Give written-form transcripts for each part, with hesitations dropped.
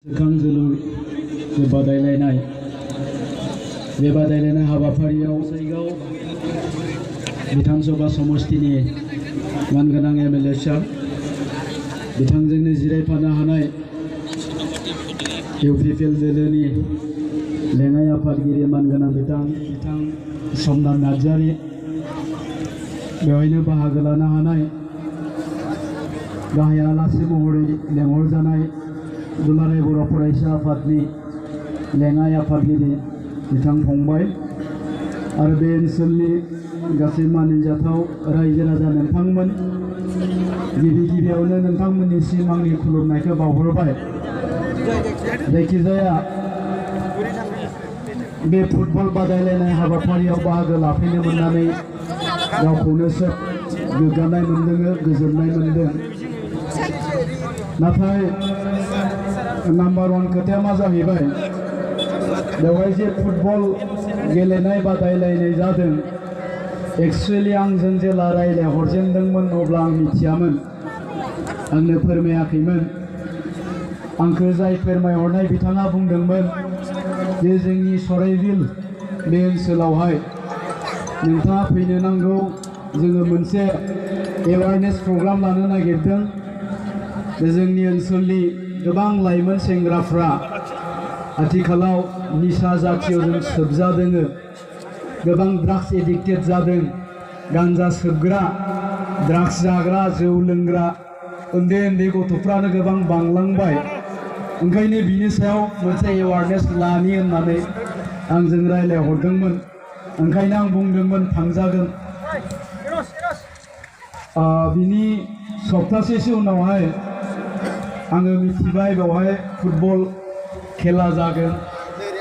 जोलुर बादायलायनाय बे बादायलायनाय हाबाफारियाव जायगायाव विधानसभा समष्टिनि मानगोनां एमएलए सार बिथांजोंनो जिरायफानो हानाय इउपिपिएल दोलोनि लेङाइ आफादगिरि मानगोनां बिथां समनाथ नार्जारी बेवहायनो बाहागो लानो हानाय गाहाय आलासि महरै लेंहरजानाय दुलाराय बर' फरायसा आफादनि लेङाइ आफादगिरि बिथां फंबाय आरो बे ओनसोलनि गासै मानिजाथाव रायजो राजा नोंथांमोन गिबियावनो नोंथांमोननिसिम आंनि खुलुमनायखौ बावहरबाय। जायखिजाया बे फुटबल बादायलायनाय हाबाफारियाव बाहागो लाफैनो मोननानै गावखौनो सोब गोग्गानाय मोनदों, गोजोननाय मोनदों। नाथाय नम्बर 1 खोथाया मा जाहैबाय, बेवहाय जे फुटबल गेलेनाय बादायलायनाय जादों, एक्चुअली आंजों जेला रायज्लायहरजेनदोंमोन अब्ला आं मिथियामोन, आंनो फोरमायाखैमोन। आंखौ जाय फोरमायहरनाय बिथाङा बुंदोंमोन जे जोंनि सराइबिल बे ओनसोलावहाय नोंथाङा फैनो नांगौ, जोङो मोनसे एवारनेस प्रग्राम लानो नागिरदों। जोंनि ओनसोलनि गोबां लाइमोन सेंग्राफ्रा आथिखालाव निसा जातियजों सोबजादों, गोबां ड्राग्स एडिक्टेड जादों, गान्जा सोबग्रा, ड्राग्स जाग्रा, जौ लोंग्रा उन्दै उन्दै गथ'फ्रानो गोबां बांलांबाय। ओंखायनो बिनि सायाव मोनसे एवारनेस लानि होननानै आंजों रायज्लायहरदोंमोन। ओंखायनो आं बुंदोंमोन थांजागोन। बिनि सप्तासेसो उनावहाय आङो मिथिबाय बेवहाय फुटबल खेला जागोन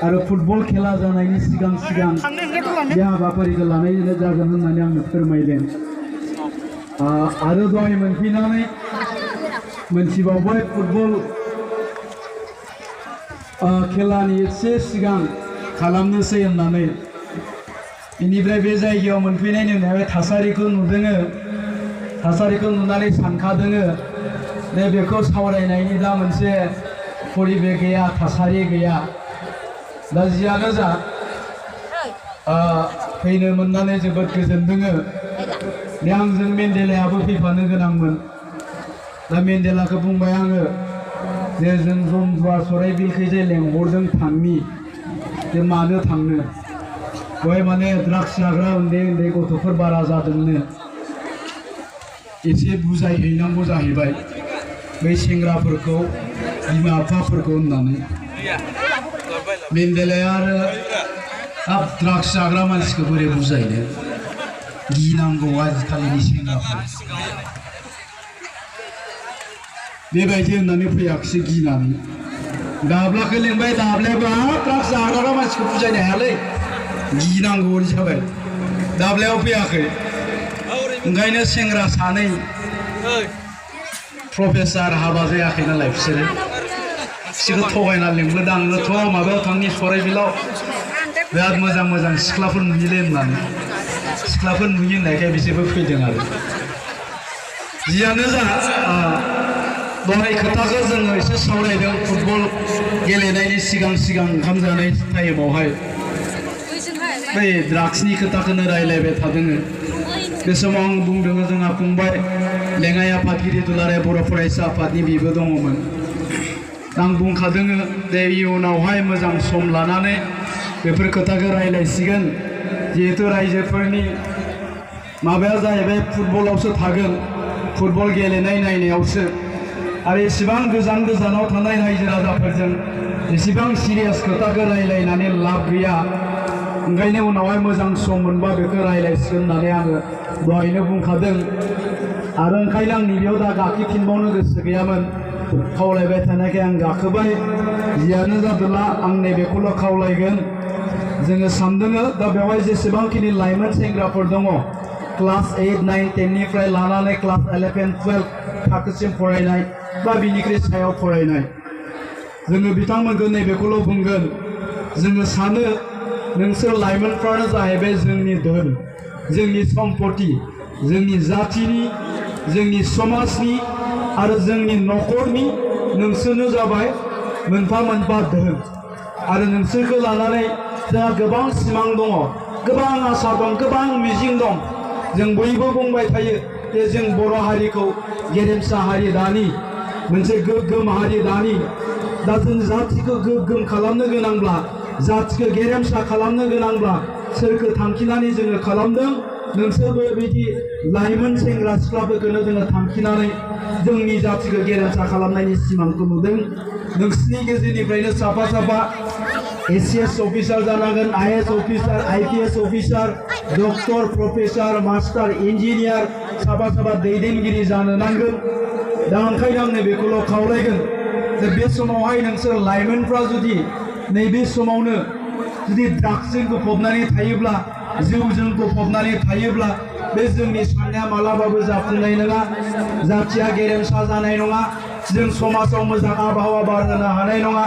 आरो फुटबल खेला जानायनि सिगां बे हाबाफारिखौ लानाय जागोन होननानै आंनो फोरमायदों। आरो दहाय मोनफैनानै मोनथिबावबाय फुटबल खेलानि एसे सिगां खालामनोसै होननानै। बेनिफ्राय बे जायगायाव मोनफैनायनि उनावहाय थासारिखौ नुदों, थासारिखौ नुनानै सानखादों दे बेखौ सावरायनायनि दा मोनसे परिबेख गैया, थासारि गैया। दा जियानो जा फैनो मोननानै जोबोद गोजोनदों। दे आंजों मेन्डेलायाबो फैफानो गोनांमोन। दा मेन्डेलाखौ बुंबाय आङो जे जों जमजुवा सराइबिलखैजाय लेंहरदों थांनि, जे मानो थांनो, बेवहाय माने ड्राग्स जाग्रा उन्दै उन्दै गथ'फोर बारा जादोंनो, एसे बुजायहैनांगौ जाहैबाय बै सेंग्राफोरखौ, बिमा बिफाफोरखौ होननानै। मेन्डेलाया आरो हाब ड्राग्स जाग्रा मानसिखौ बोरै बुजायनो, गिनांगौ आजिखालिनि सेंग्राफोर। बेबायदि होननानै फैयाखिसै गिनानै। दाब्लाखौ लिंबाय, दाब्लायाबो हाब ड्राग्स जाग्रा मानसिखौ बुजायनो हायालै, गिनांगौ जाबाय। दाब्लायाव फैयाखै। ओंखायनो सेंग्रा सानै प्रफेसार हाबा जायाखै नालाय बिसोरखौ थगायना लिंबोदों। आंनोथ' माबायाव थांनि सराइबिलाव बिराद मोजां मोजां सिख्लाफोर नुयोलै होननानै, सिख्लाफोर नुयो होननायखाय बिसोरबो फैदों। आरो जियानो जा दहाय खोथाखौ जोङो एसे सावरायदों। फुटबल गेलेनायनि सिगां ओंखाम जानाय टाइमावहाय बै ड्राग्सनि खोथाखौनो रायज्लायबाय थादों। बे समाव आं बुंदों जोंहा फंबाय लेङाइ आफादगिरि दुलाराय बर' फरायसा आफादनि बिबो दङमोन। आं बुंखादों जे इयुनावहाय मोजां सम लानानै बेफोर खोथाखौ रायज्लायसिगोन। जिहेतु रायजोफोरनि माबाया जाहैबाय फुटबलावसो थागोन, फुटबल गेलेनाय नायनायावसो। आरो एसेबां गोजानाव थानाय रायजो राजाफोरजों एसेबां सिरियास खोथाखौ रायज्लायनानै लाब गैया। ओंखायनो उनावहाय मोजां सम मोनबा बेखौ रायज्लायसिगोन होननानै आङो दहायनो बुंखादों। आरो ओंखायनो आं नैबेयाव दा गाखोफिनबावनो गोसो गैयामोन, खावलायबाय थानायखाय आं गाखोबाय। जियानो जादोंला आं नैबेखौल' खावलायगोन, जोङो सानदों दा बेवहाय जेसेबांखिनि लाइमोन सेंग्राफोर दङ, क्लास 8, 9, 10 निफ्राय लानानै क्लास 11, 12 थाखोसिम फरायनाय बा बिनिख्रुइ सायाव फरायनाय, जोङो बिथांमोनखौ नैबेखौल' बुंगोन, जोङो सानो नोंसोर लाइमोनफ्रानो जाहैबाय जोंनि धोन, जोंनि सम्पति, जोंनि जातिनि, जोंनि समाजनि आरो जोंनि न'खरनि नोंसोरनो जाबाय मोनफा मोनफा धोन आरो नोंसोरखौ लानानै जोंहा गोबां सिमां दङ गोबां आसा दं गोबां मिजिं दं जों बयबो बुंबाय थायो जे जों बर' हारिखौ गेरेमसा हारि दानि मोनसे गोग्गोम हारि दानि दा जों जाथिखौ गोग्गोम खालामनो गोनांब्ला जाथिखौ गेरेमसा खालामनो गोनांब्ला सोरखौ थांखिनानै जोङो खालामदों नोंसोरबो बिदि लाइमोन सेंग्रा सिख्लाफोरखौनो जोङो थांखिनानै जोंनि जातिखौ गेरेमसा खालामनायनि सिमांखौ नुदों नोंसिनि गेजेरनिफ्रायनो साफा साफा एसीएस अफिसार जानांगोन IAS officer IPS officer doctor professor master engineer साफा साफा दैदेनगिरि जानो नांगोन दा ओंखायनो आं बेखौल' खावलायगोन जे बे समावहाय नोंसोर लाइमोनफ्रा जुदि नैबे समावनो जुदि ड्राग्सजों गफबनानै थायोब्ला जौजों गफबनानै थायोब्ला बे जोंनि साननाया मालाबाबो जाफुंनाय नङा जातिया गेरेमसा जानाय नङा जों समाजाव मोजां आबहावा बारहोनो हानाय नङा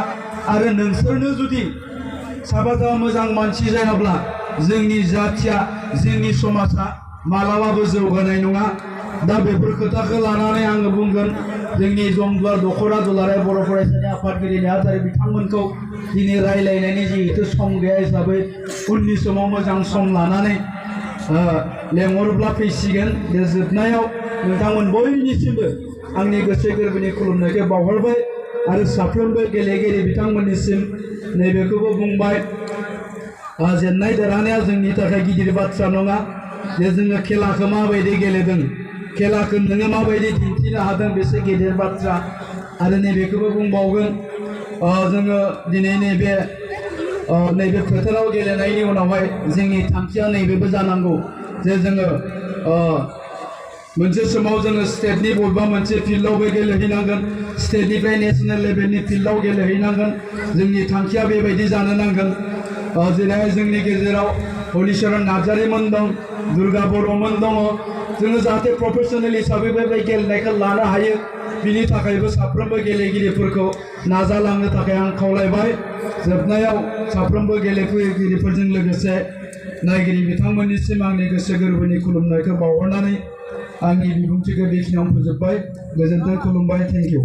आरो नोंसोरनो जुदि साफा साफा मोजां मानसि जायाब्ला जोंनि जातिया जोंनि समाजा मालाबाबो जौगानाय नङा दा बेफोर खोथाखौ लानानै आङो बुंगोन जोंनि जमदुवार दख'रा दुलाराय बर' फरायसानि आफादगिरि नेहाथारि बिथांमोनखौ दिनै रायलायनायनि जिहेतु सम गैया हिसाबै उननि समाव मोजां सम लानानै लेंहरब्ला फैसिगोन बे जोबनायाव नोंथांमोन बयनिसिमबो आंनि गोसो गोरबोनि खुलुमनायखौ बावहरबाय आरो साफ्रोमबो गेलेगिरि बिथांमोननिसिम नैबेखौबो बुंबाय जेननाय देरहानाया जोंनि थाखाय गिदिर बाथ्रा नङा जे जोङो खेलाखौ माबायदि गेलेदों खेलाखौ नोङो माबायदि दिन्थिनो हादों बेसे गेदेर बाथ्रा आरो नैबेखौबो बुंबावगोन जोङो दिनै नैबे फोथाराव गेलेनायनि उनावहाय जोंनि थांखिया नैबेबो जानांगौ जे जोङो मोनसे समाव जोङो स्टेटनि बबेबा मोनसे फिल्डआवबो गेलेहैनांगोन स्टेटनिफ्राय नेशनेल लेभेलनि फिल्डआव गेलेहैनांगोन जोंनि थांखिया बेबायदि जानो नांगोन जेरैहाय जोंनि गेजेराव हलिचरन नार्जारीमोन दं दुर्गा बर'मोन दङ जोङो जाहाथे प्रफेसनेल हिसाबै बे गेलेनायखौ लानो हायो बिनि थाखायबो साफ्रोमबो गेलेगिरिफोरखौ नाजालांनो थाखाय आं खावलायबाय जोबनायाव साफ्रोमबो गेलेगिरिफोरजों लोगोसे नायगिरि बिथांमोननिसिम आंनि गोसो गोरबोनि खुलुमनायखौ बावहरनानै आंनि बिबुंथिखौ बेखिनियावनो फोजोबबाय गोजोन्थों खुलुमबाय थेंक इउ